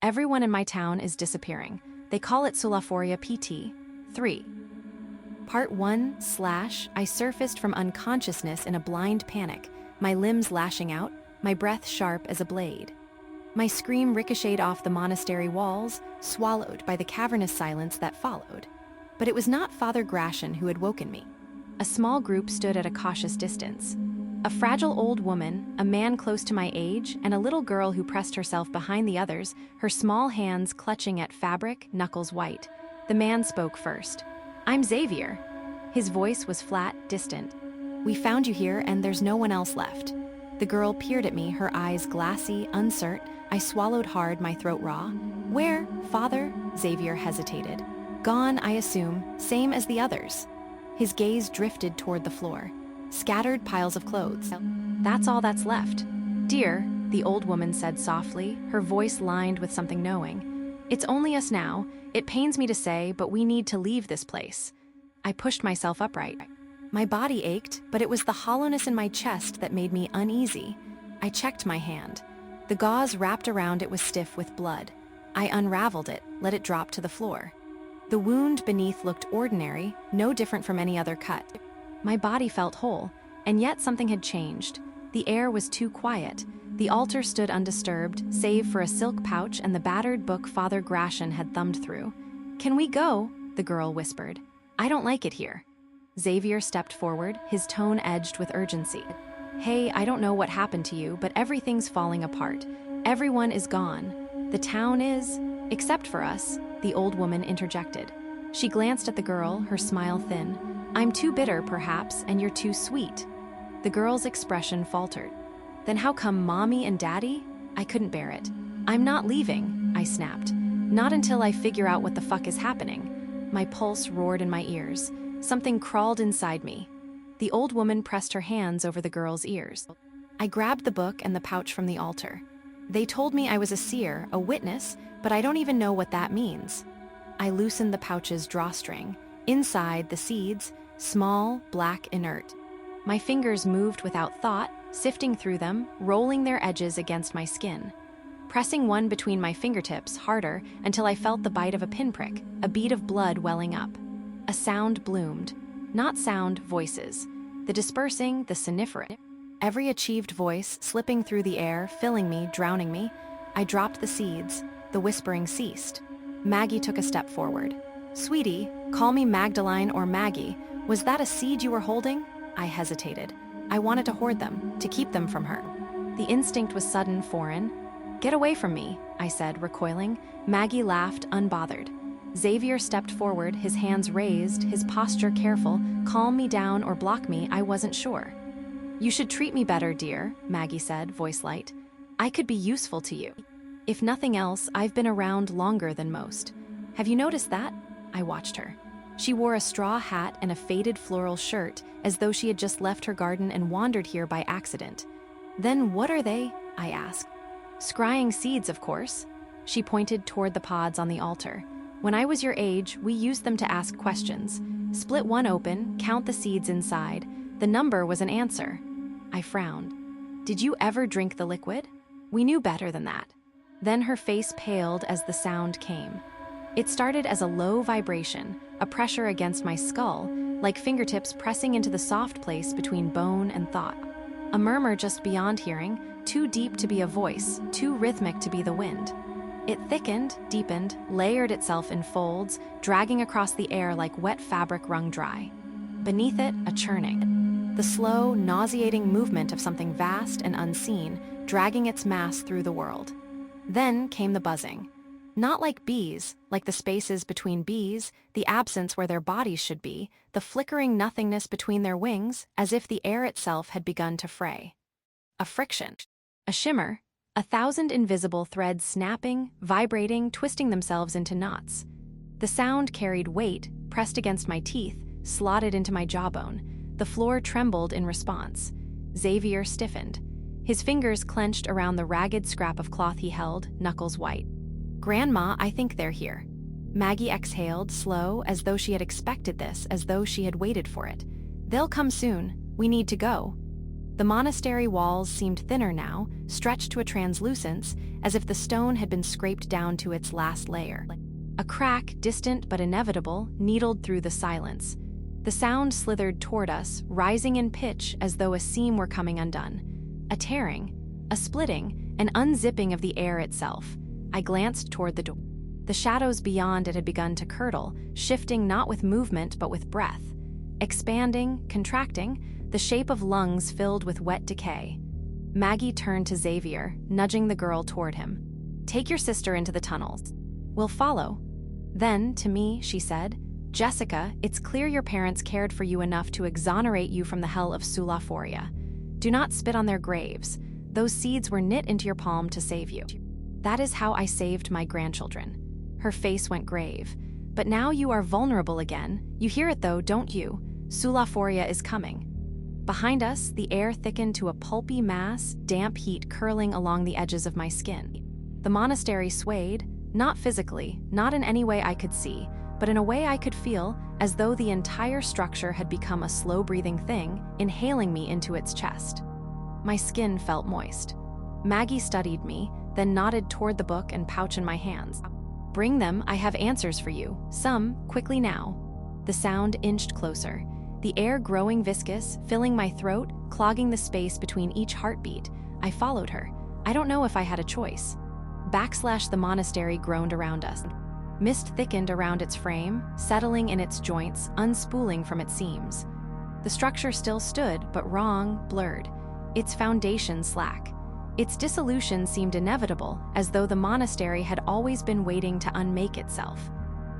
Everyone in my town is disappearing. They call it Sulaaphoria PT. 3. Part 1 / I surfaced from unconsciousness in a blind panic, my limbs lashing out, my breath sharp as a blade. My scream ricocheted off the monastery walls, swallowed by the cavernous silence that followed. But it was not Father Gratian who had woken me. A small group stood at a cautious distance. A fragile old woman, a man close to my age, and a little girl who pressed herself behind the others, her small hands clutching at fabric, knuckles white. The man spoke first. "I'm Xavier." His voice was flat, distant. "We found you here, and there's no one else left." The girl peered at me, her eyes glassy, uncertain. I swallowed hard, my throat raw. "Where, Father?" Xavier hesitated. "Gone, I assume, same as the others." His gaze drifted toward the floor. Scattered piles of clothes. "That's all that's left." "Dear," the old woman said softly, her voice lined with something knowing. "It's only us now. It pains me to say, but we need to leave this place." I pushed myself upright. My body ached, but it was the hollowness in my chest that made me uneasy. I checked my hand. The gauze wrapped around it was stiff with blood. I unraveled it, let it drop to the floor. The wound beneath looked ordinary, no different from any other cut. My body felt whole, and yet something had changed. The air was too quiet. The altar stood undisturbed, save for a silk pouch and the battered book Father Gratian had thumbed through. "Can we go?" the girl whispered. "I don't like it here." Xavier stepped forward, his tone edged with urgency. "Hey, I don't know what happened to you, but everything's falling apart. Everyone is gone. The town is, except for us," the old woman interjected. She glanced at the girl, her smile thin. "I'm too bitter, perhaps, and you're too sweet." The girl's expression faltered. "Then how come Mommy and Daddy?" I couldn't bear it. "I'm not leaving," I snapped. "Not until I figure out what the fuck is happening." My pulse roared in my ears. Something crawled inside me. The old woman pressed her hands over the girl's ears. I grabbed the book and the pouch from the altar. "They told me I was a seer, a witness, but I don't even know what that means." I loosened the pouch's drawstring. Inside, the seeds, small, black, inert. My fingers moved without thought, sifting through them, rolling their edges against my skin. Pressing one between my fingertips harder until I felt the bite of a pinprick, a bead of blood welling up. A sound bloomed. Not sound, voices. The dispersing, the soniferous. Every achieved voice slipping through the air, filling me, drowning me. I dropped the seeds. The whispering ceased. Maggie took a step forward. "Sweetie, call me Magdalene or Maggie. Was that a seed you were holding?" I hesitated. I wanted to hoard them, to keep them from her. The instinct was sudden, foreign. "Get away from me," I said, recoiling. Maggie laughed, unbothered. Xavier stepped forward, his hands raised, his posture careful. Calm me down or block me, I wasn't sure. "You should treat me better, dear," Maggie said, voice light. "I could be useful to you. If nothing else, I've been around longer than most. Have you noticed that?" I watched her. She wore a straw hat and a faded floral shirt, as though she had just left her garden and wandered here by accident. "Then what are they?" I asked. "Scrying seeds, of course." She pointed toward the pods on the altar. "When I was your age, we used them to ask questions. Split one open, count the seeds inside. The number was an answer." I frowned. "Did you ever drink the liquid?" We knew better than that. Then her face paled as the sound came. It started as a low vibration, a pressure against my skull, like fingertips pressing into the soft place between bone and thought. A murmur just beyond hearing, too deep to be a voice, too rhythmic to be the wind. It thickened, deepened, layered itself in folds, dragging across the air like wet fabric wrung dry. Beneath it, a churning. The slow, nauseating movement of something vast and unseen, dragging its mass through the world. Then came the buzzing. Not like bees, like the spaces between bees, the absence where their bodies should be, the flickering nothingness between their wings, as if the air itself had begun to fray. A friction. A shimmer. 1,000 invisible threads snapping, vibrating, twisting themselves into knots. The sound carried weight, pressed against my teeth, slotted into my jawbone. The floor trembled in response. Xavier stiffened. His fingers clenched around the ragged scrap of cloth he held, knuckles white. "Grandma, I think they're here." Maggie exhaled, slow, as though she had expected this, as though she had waited for it. "They'll come soon. We need to go." The monastery walls seemed thinner now, stretched to a translucence, as if the stone had been scraped down to its last layer. A crack, distant but inevitable, needled through the silence. The sound slithered toward us, rising in pitch as though a seam were coming undone. A tearing, a splitting, an unzipping of the air itself. I glanced toward the door. The shadows beyond it had begun to curdle, shifting not with movement but with breath. Expanding, contracting, the shape of lungs filled with wet decay. Maggie turned to Xavier, nudging the girl toward him. "Take your sister into the tunnels. We'll follow." Then, to me, she said, "Jessica, it's clear your parents cared for you enough to exonerate you from the hell of Sulaaphoria. Do not spit on their graves. Those seeds were knit into your palm to save you. That is how I saved my grandchildren." Her face went grave. "But now you are vulnerable again. You hear it though, don't you? Sulaaphoria is coming." Behind us, the air thickened to a pulpy mass, damp heat curling along the edges of my skin. The monastery swayed, not physically, not in any way I could see, but in a way I could feel, as though the entire structure had become a slow-breathing thing, inhaling me into its chest. My skin felt moist. Maggie studied me, then nodded toward the book and pouch in my hands. "Bring them, I have answers for you. Some, quickly now." The sound inched closer. The air growing viscous, filling my throat, clogging the space between each heartbeat. I followed her. I don't know if I had a choice. The monastery groaned around us. Mist thickened around its frame, settling in its joints, unspooling from its seams. The structure still stood, but wrong, blurred. Its foundation slack. Its dissolution seemed inevitable, as though the monastery had always been waiting to unmake itself.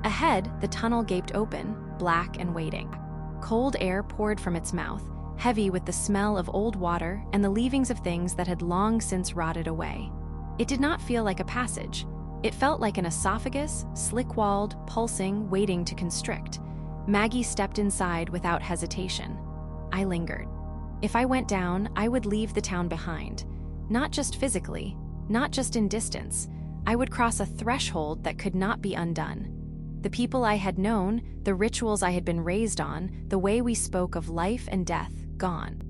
Ahead, the tunnel gaped open, black and waiting. Cold air poured from its mouth, heavy with the smell of old water and the leavings of things that had long since rotted away. It did not feel like a passage. It felt like an esophagus, slick-walled, pulsing, waiting to constrict. Maggie stepped inside without hesitation. I lingered. If I went down, I would leave the town behind. Not just physically, not just in distance. I would cross a threshold that could not be undone. The people I had known, the rituals I had been raised on, the way we spoke of life and death, gone.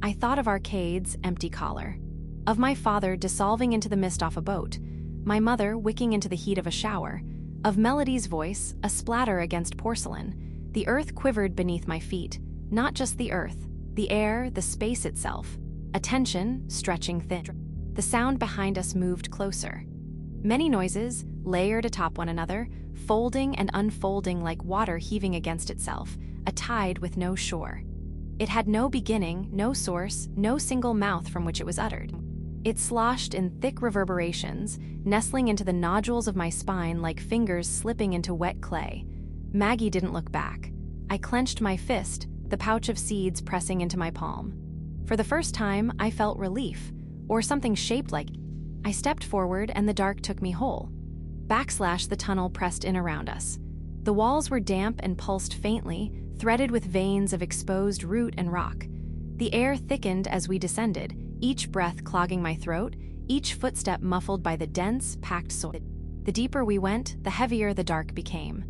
I thought of Arcade's empty collar. Of my father dissolving into the mist off a boat. My mother wicking into the heat of a shower. Of Melody's voice, a splatter against porcelain. The earth quivered beneath my feet. Not just the earth, the air, the space itself. A tension, stretching thin. The sound behind us moved closer. Many noises, layered atop one another, folding and unfolding like water heaving against itself, a tide with no shore. It had no beginning, no source, no single mouth from which it was uttered. It sloshed in thick reverberations, nestling into the nodules of my spine like fingers slipping into wet clay. Maggie didn't look back. I clenched my fist, the pouch of seeds pressing into my palm. For the first time, I felt relief, or something shaped like it. I stepped forward and the dark took me whole. The tunnel pressed in around us. The walls were damp and pulsed faintly, threaded with veins of exposed root and rock. The air thickened as we descended, each breath clogging my throat, each footstep muffled by the dense, packed soil. The deeper we went, the heavier the dark became.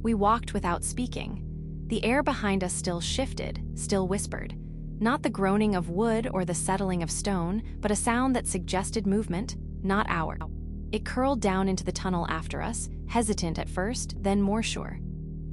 We walked without speaking. The air behind us still shifted, still whispered. Not the groaning of wood or the settling of stone, but a sound that suggested movement, not ours. It curled down into the tunnel after us, hesitant at first, then more sure.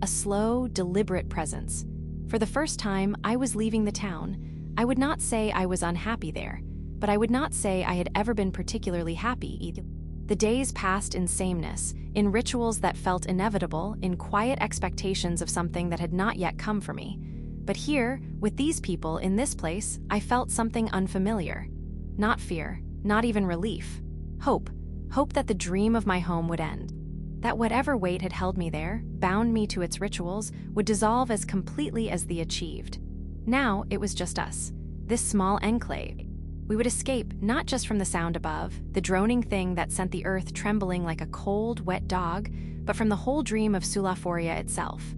A slow, deliberate presence. For the first time, I was leaving the town. I would not say I was unhappy there, but I would not say I had ever been particularly happy either. The days passed in sameness, in rituals that felt inevitable, in quiet expectations of something that had not yet come for me. But here, with these people in this place, I felt something unfamiliar. Not fear, not even relief. Hope. Hope that the dream of my home would end. That whatever weight had held me there, bound me to its rituals, would dissolve as completely as the achieved. Now it was just us, this small enclave. We would escape not just from the sound above, the droning thing that sent the earth trembling like a cold, wet dog, but from the whole dream of Sulaaphoria itself.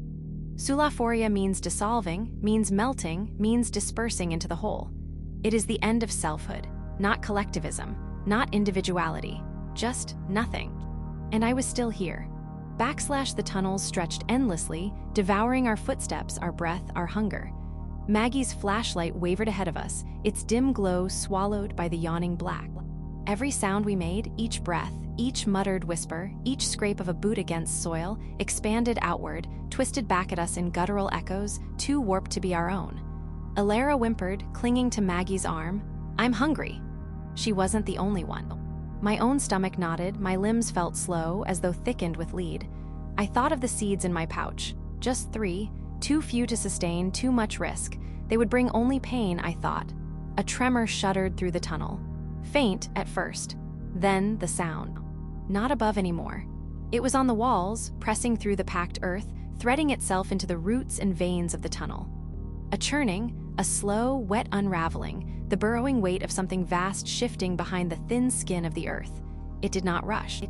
Sulaaphoria means dissolving, means melting, means dispersing into the whole. It is the end of selfhood, not collectivism, not individuality, just nothing. And I was still here. The tunnels stretched endlessly, devouring our footsteps, our breath, our hunger. Maggie's flashlight wavered ahead of us, its dim glow swallowed by the yawning black. Every sound we made, each breath, each muttered whisper, each scrape of a boot against soil, expanded outward, twisted back at us in guttural echoes, too warped to be our own. Alara whimpered, clinging to Maggie's arm, "I'm hungry." She wasn't the only one. My own stomach knotted, my limbs felt slow, as though thickened with lead. I thought of the seeds in my pouch. Just 3, too few to sustain, too much risk. They would bring only pain, I thought. A tremor shuddered through the tunnel. Faint at first, then the sound. Not above anymore. It was on the walls, pressing through the packed earth, threading itself into the roots and veins of the tunnel. A churning, a slow, wet unraveling, the burrowing weight of something vast shifting behind the thin skin of the earth. It did not rush.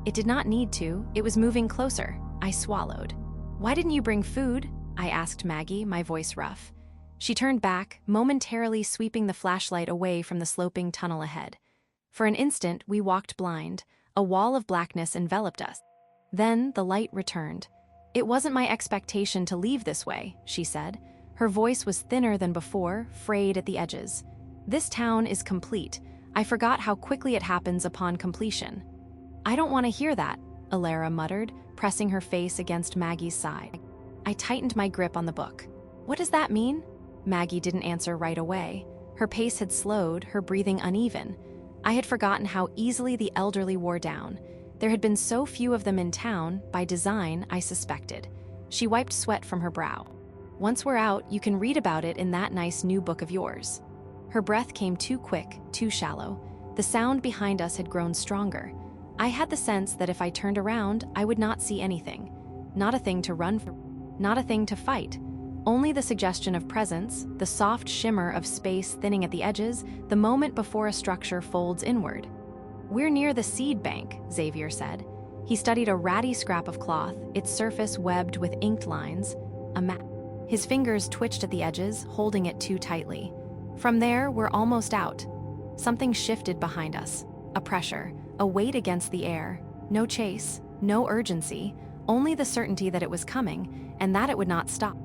It did not need to. It was moving closer. I swallowed. "Why didn't you bring food?" I asked Maggie, my voice rough. She turned back, momentarily sweeping the flashlight away from the sloping tunnel ahead. For an instant, we walked blind. A wall of blackness enveloped us. Then the light returned. "It wasn't my expectation to leave this way," she said. Her voice was thinner than before, frayed at the edges. "This town is complete. I forgot how quickly it happens upon completion." "I don't want to hear that," Alara muttered, pressing her face against Maggie's side. I tightened my grip on the book. "What does that mean?" Maggie didn't answer right away. Her pace had slowed, her breathing uneven. I had forgotten how easily the elderly wore down. There had been so few of them in town, by design, I suspected. She wiped sweat from her brow. "Once we're out, you can read about it in that nice new book of yours." Her breath came too quick, too shallow. The sound behind us had grown stronger. I had the sense that if I turned around, I would not see anything. Not a thing to run from, not a thing to fight. Only the suggestion of presence, the soft shimmer of space thinning at the edges, the moment before a structure folds inward. "We're near the seed bank," Xavier said. He studied a ratty scrap of cloth, its surface webbed with inked lines, a map. His fingers twitched at the edges, holding it too tightly. "From there, we're almost out." Something shifted behind us. A pressure, a weight against the air. No chase, no urgency, only the certainty that it was coming, and that it would not stop.